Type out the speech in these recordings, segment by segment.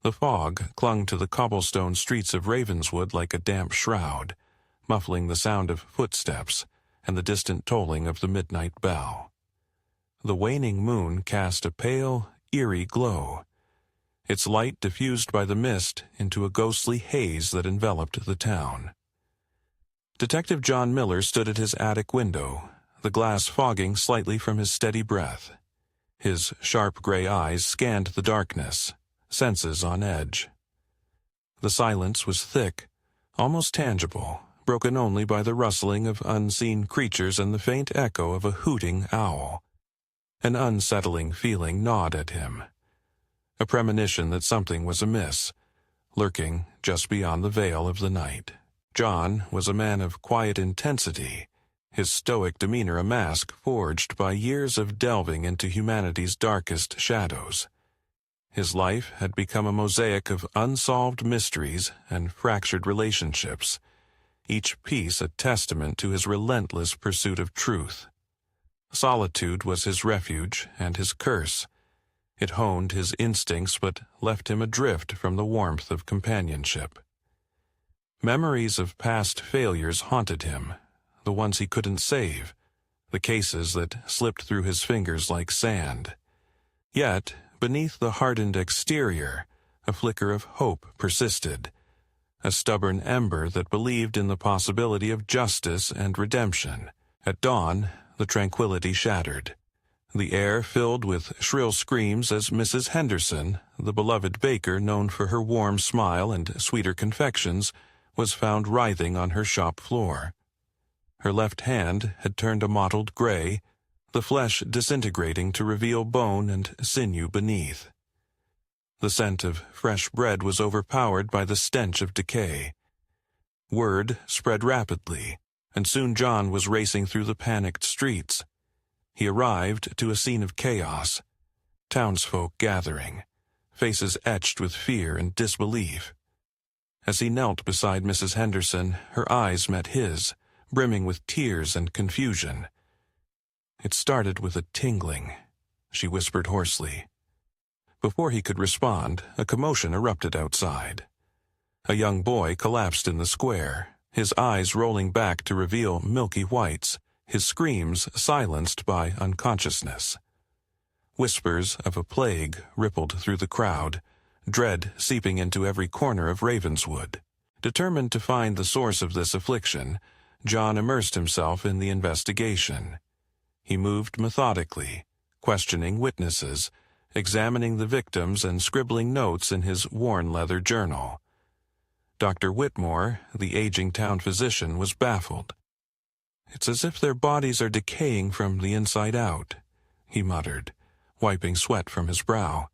The fog clung to the cobblestone streets of Ravenswood like a damp shroud, muffling the sound of footsteps and the distant tolling of the midnight bell. The waning moon cast a pale, eerie glow, its light diffused by the mist into a ghostly haze that enveloped the town. Detective John Miller stood at his attic window, the glass fogging slightly from his steady breath. His sharp gray eyes scanned the darkness, senses on edge. The silence was thick, almost tangible, broken only by the rustling of unseen creatures and the faint echo of a hooting owl. An unsettling feeling gnawed at him, a premonition that something was amiss, lurking just beyond the veil of the night. John was a man of quiet intensity, his stoic demeanor a mask forged by years of delving into humanity's darkest shadows. His life had become a mosaic of unsolved mysteries and fractured relationships, each piece a testament to his relentless pursuit of truth. Solitude was his refuge and his curse. It honed his instincts but left him adrift from the warmth of companionship. Memories of past failures haunted him, the ones he couldn't save, the cases that slipped through his fingers like sand. Yet, beneath the hardened exterior, a flicker of hope persisted, a stubborn ember that believed in the possibility of justice and redemption. At dawn, the tranquility shattered. The air filled with shrill screams as Mrs. Henderson, the beloved baker known for her warm smile and sweeter confections, was found writhing on her shop floor. Her left hand had turned a mottled gray, the flesh disintegrating to reveal bone and sinew beneath. The scent of fresh bread was overpowered by the stench of decay. Word spread rapidly, and soon John was racing through the panicked streets. He arrived to a scene of chaos, townsfolk gathering, faces etched with fear and disbelief. As he knelt beside Mrs. Henderson, her eyes met his, brimming with tears and confusion. "It started with a tingling," she whispered hoarsely. Before he could respond, a commotion erupted outside. A young boy collapsed in the square, his eyes rolling back to reveal milky whites, his screams silenced by unconsciousness. Whispers of a plague rippled through the crowd, dread seeping into every corner of Ravenswood. Determined to find the source of this affliction, John immersed himself in the investigation. He moved methodically, questioning witnesses, examining the victims and scribbling notes in his worn leather journal. Dr. Whitmore, the aging town physician, was baffled. "It's as if their bodies are decaying from the inside out," he muttered, wiping sweat from his brow.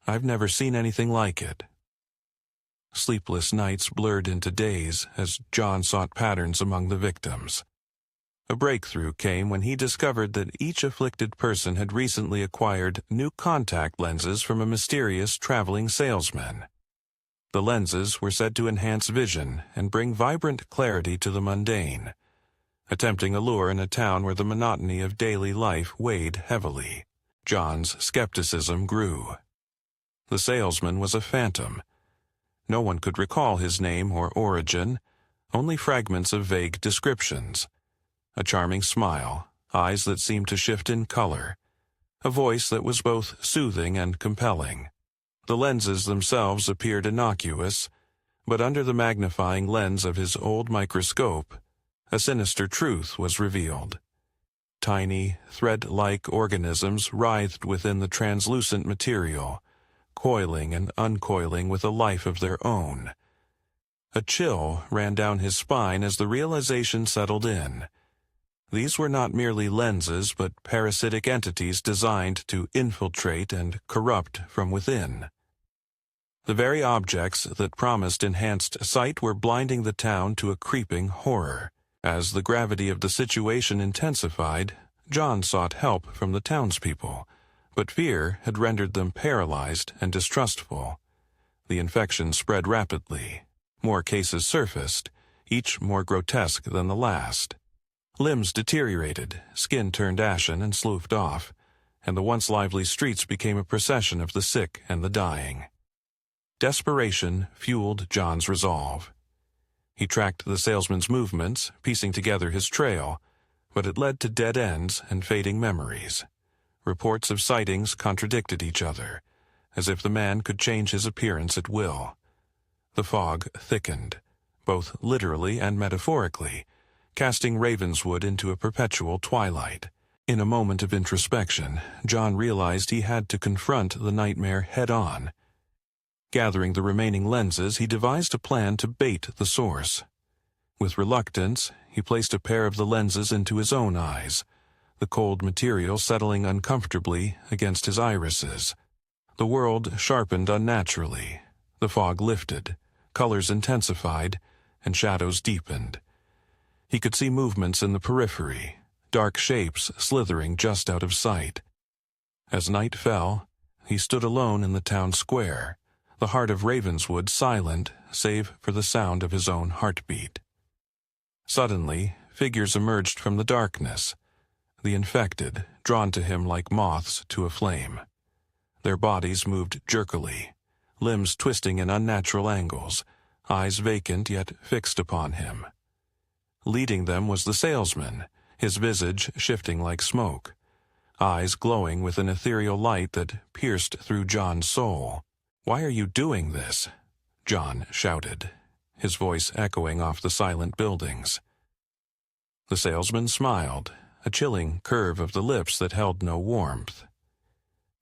"I've never seen anything like it." Sleepless nights blurred into days as John sought patterns among the victims. A breakthrough came when he discovered that each afflicted person had recently acquired new contact lenses from a mysterious traveling salesman. The lenses were said to enhance vision and bring vibrant clarity to the mundane, a tempting allure in a town where the monotony of daily life weighed heavily. John's skepticism grew. The salesman was a phantom. No one could recall his name or origin, only fragments of vague descriptions. A charming smile, eyes that seemed to shift in color, a voice that was both soothing and compelling. The lenses themselves appeared innocuous, but under the magnifying lens of his old microscope, a sinister truth was revealed. Tiny, thread-like organisms writhed within the translucent material, coiling and uncoiling with a life of their own. A chill ran down his spine as the realization settled in. These were not merely lenses, but parasitic entities designed to infiltrate and corrupt from within. The very objects that promised enhanced sight were blinding the town to a creeping horror. As the gravity of the situation intensified, John sought help from the townspeople, but fear had rendered them paralyzed and distrustful. The infection spread rapidly. More cases surfaced, each more grotesque than the last. Limbs deteriorated, skin turned ashen and sloughed off, and the once lively streets became a procession of the sick and the dying. Desperation fueled John's resolve. He tracked the salesman's movements, piecing together his trail, but it led to dead ends and fading memories. Reports of sightings contradicted each other, as if the man could change his appearance at will. The fog thickened, both literally and metaphorically, casting Ravenswood into a perpetual twilight. In a moment of introspection, John realized he had to confront the nightmare head-on. Gathering the remaining lenses, he devised a plan to bait the source. With reluctance, he placed a pair of the lenses into his own eyes, the cold material settling uncomfortably against his irises. The world sharpened unnaturally. The fog lifted, colors intensified, and shadows deepened. He could see movements in the periphery, dark shapes slithering just out of sight. As night fell, he stood alone in the town square, the heart of Ravenswood silent save for the sound of his own heartbeat. Suddenly, figures emerged from the darkness, the infected, drawn to him like moths to a flame. Their bodies moved jerkily, limbs twisting in unnatural angles, eyes vacant yet fixed upon him. Leading them was the salesman, his visage shifting like smoke, eyes glowing with an ethereal light that pierced through John's soul. "Why are you doing this?" John shouted, his voice echoing off the silent buildings. The salesman smiled, a chilling curve of the lips that held no warmth.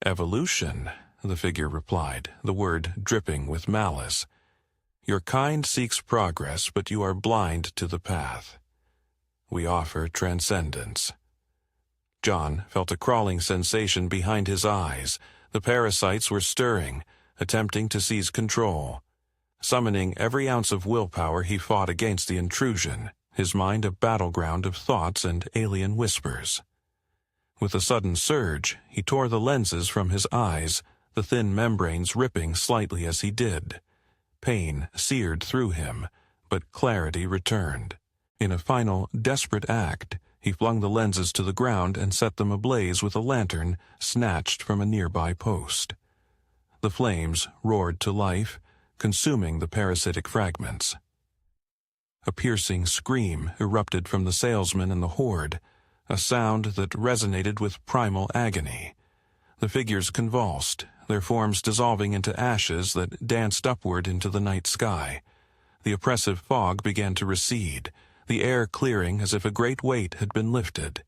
"Evolution," the figure replied, the word dripping with malice. "Your kind seeks progress, but you are blind to the path. We offer transcendence." John felt a crawling sensation behind his eyes. The parasites were stirring, attempting to seize control. Summoning every ounce of willpower, he fought against the intrusion, his mind a battleground of thoughts and alien whispers. With a sudden surge, he tore the lenses from his eyes, the thin membranes ripping slightly as he did. Pain seared through him, but clarity returned. In a final, desperate act, he flung the lenses to the ground and set them ablaze with a lantern snatched from a nearby post. The flames roared to life, consuming the parasitic fragments. A piercing scream erupted from the salesman and the horde, a sound that resonated with primal agony. The figures convulsed, their forms dissolving into ashes that danced upward into the night sky. The oppressive fog began to recede, the air clearing as if a great weight had been lifted.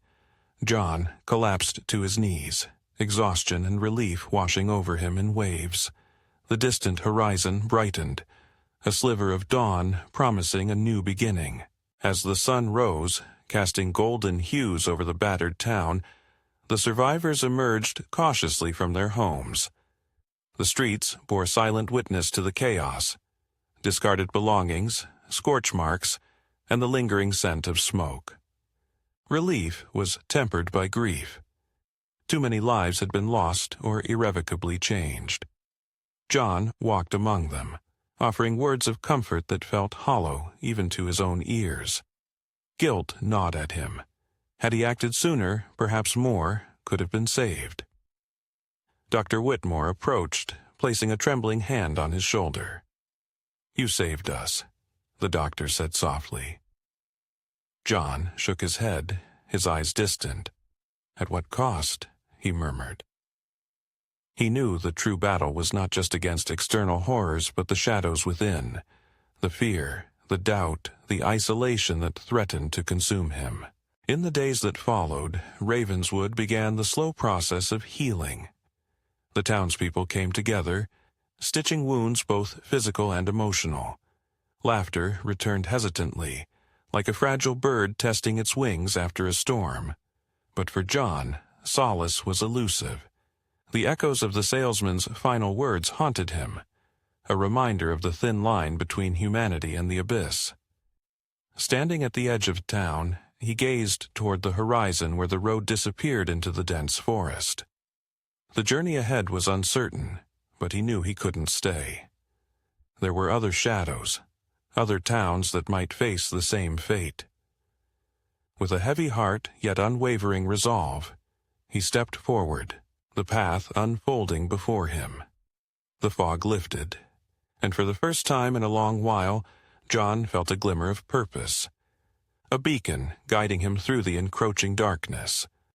John collapsed to his knees, exhaustion and relief washing over him in waves. The distant horizon brightened, a sliver of dawn promising a new beginning. As the sun rose, casting golden hues over the battered town, the survivors emerged cautiously from their homes. The streets bore silent witness to the chaos, discarded belongings, scorch marks, and the lingering scent of smoke. Relief was tempered by grief. Too many lives had been lost or irrevocably changed. John walked among them, offering words of comfort that felt hollow even to his own ears. Guilt gnawed at him. Had he acted sooner, perhaps more could have been saved. Dr. Whitmore approached, placing a trembling hand on his shoulder. "You saved us," the doctor said softly. John shook his head, his eyes distant. "At what cost?" he murmured. He knew the true battle was not just against external horrors but the shadows within, the fear, the doubt, the isolation that threatened to consume him. In the days that followed, Ravenswood began the slow process of healing. The townspeople came together, stitching wounds both physical and emotional. Laughter returned hesitantly, like a fragile bird testing its wings after a storm. But for John, solace was elusive. The echoes of the salesman's final words haunted him, a reminder of the thin line between humanity and the abyss. Standing at the edge of town, he gazed toward the horizon where the road disappeared into the dense forest. The journey ahead was uncertain, but he knew he couldn't stay. There were other shadows, other towns that might face the same fate. With a heavy heart yet unwavering resolve, he stepped forward, the path unfolding before him. The fog lifted. and for the first time in a long while, John felt a glimmer of purpose. A beacon guiding him through the encroaching darkness.